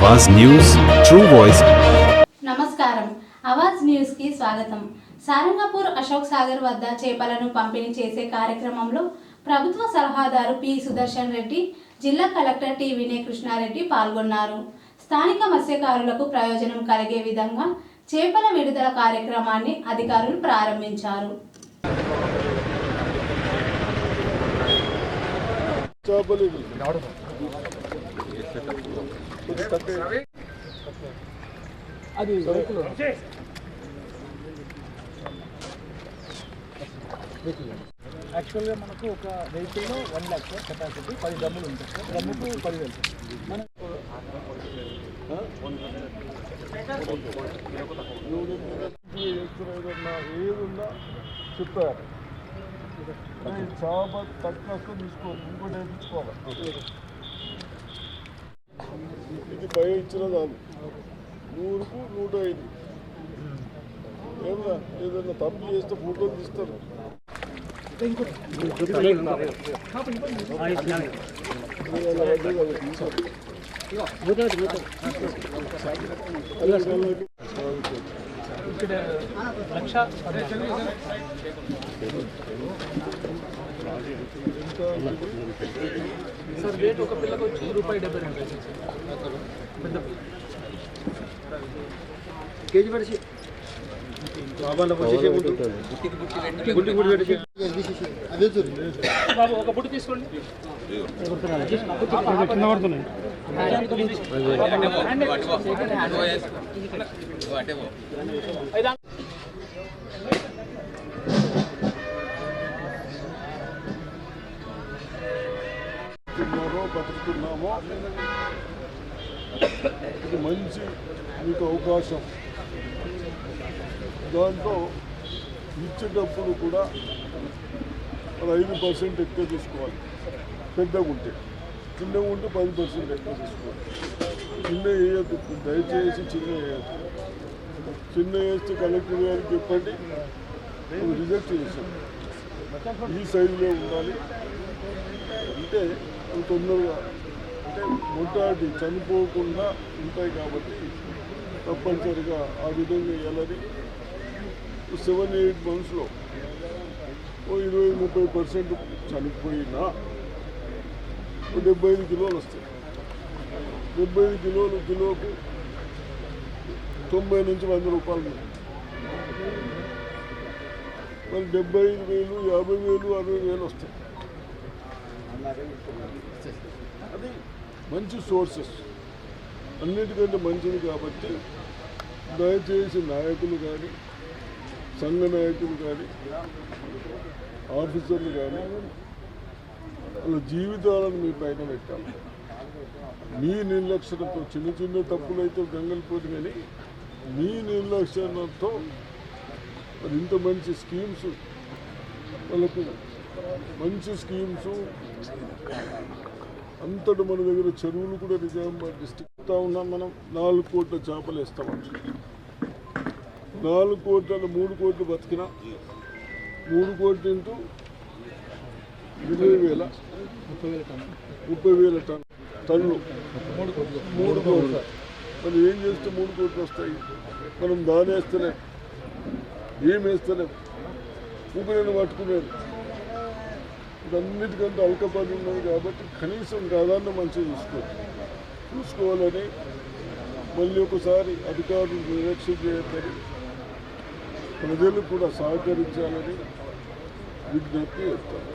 आवाज news true voice. నమస్కారం Awaaz news కి స్వాగతం। సారంగపూర్ అశోక్ సాగర్ వద్ద చేపలను పంపిణీ చేసే కార్యక్రమంలో ప్రభుత్వ సలహాదారు పి సుదర్శన్ రెడ్డి, జిల్లా కలెక్టర్ టి వినయ్ కృష్ణారెడ్డి పాల్గొన్నారు। స్థానిక మత్స్యకారులకు ప్రయోజనం కలిగే విధంగా చేపల విడుదల కార్యక్రమాన్ని అధికారులు ప్రారంభించారు। అది యాక్చువల్గా మనకు ఒక వెహికల్లో 1 లక్ష కెపాసిటీ 10 డ్రమ్ములు ఉంటాయి సార్। డ్రమ్ముకు 10,000 మనం ఏదున్నా చెప్పారు చాలా తక్కువ తీసుకోవాలి, ఇంకోటి వేయించుకోవాలి। ఇది భయం ఇచ్చిన దాన్ని 100కు 105 ఏమన్నా ఏదైనా తప్పు చేస్తే ఫోటోలు తీస్తారు। సార్ రేట్ ఒక పిల్లకు వచ్చి ₹70 పెద్ద కేజీ పడిచి బాబు ఒక బుట్టు తీసుకోండి। బతుకుతున్నామో ఇది మంచి మీకు అవకాశం। దాంట్లో ఇచ్చేటప్పుడు కూడా 5% ఎక్కువ తీసుకోవాలి, పెద్దగా ఉంటే। చిన్నగా ఉంటే 10% ఎక్కువ తీసుకోవాలి। చిన్న వేయద్దు, దయచేసి చిన్న వేయద్దు। చిన్న వేస్తే కలెక్టర్ గారికి చెప్పండి, రిజెక్ట్ చేశాం। ఈ సైజులో ఉండాలి, అంటే తొందరగా అంటే మొట్టాటి చనిపోకుండా ఉంటాయి కాబట్టి తప్పనిసరిగా ఆ విధంగా వేయాలని। 7-8 మంత్స్లో 20-30% చనిపోయినా 75 కిలోలు వస్తాయి। 75 కిలోలు కిలోకు 90 నుంచి 100 రూపాయలు। మరి 75,000, 50,000, 60,000 వస్తాయి। అది మంచి సోర్సెస్, అన్నిటికంటే మంచిది కాబట్టి దయచేసి నాయకులు కానీ, సంఘ నాయకులు కానీ, ఆఫీసర్లు కానీ వాళ్ళ జీవితాలను మీ పైన పెట్టాలి। మీ నిర్లక్ష్యంతో చిన్న చిన్న తప్పులైతే గంగలిపోదు, కానీ మీ నిర్లక్ష్యంతో మరి ఇంత మంచి స్కీమ్స్, వాళ్ళకు మంచి స్కీమ్స్ అంతటా మన దగ్గర చెరువులు కూడా నిజామాబాద్ డిస్ట్రిక్ట్ ఉన్నాం। మనం 4 కోట్ల చేపలు వేస్తామంట। 4 కోట్ల 3 కోట్లు బతికినా 3 కోట్లు ఇంటూ 20,000 30,000 టన్నులు 3 కోట్లు। మనం ఏం చేస్తే 3 కోట్లు వస్తాయి? మనం దాని వేస్తలేం, ఏం వేస్తలేం, ఊపిరిని పట్టుకునేది। అన్నిటికంటే అల్కపడి ఉన్నది కాబట్టి కనీసం దాదాన్ని మంచిగా చూసుకోవాలని మళ్ళీ ఒకసారి అధికారులు నిరీక్షణ చేయొద్దని, ప్రజలు కూడా సహకరించాలని విజ్ఞప్తి చేస్తాను।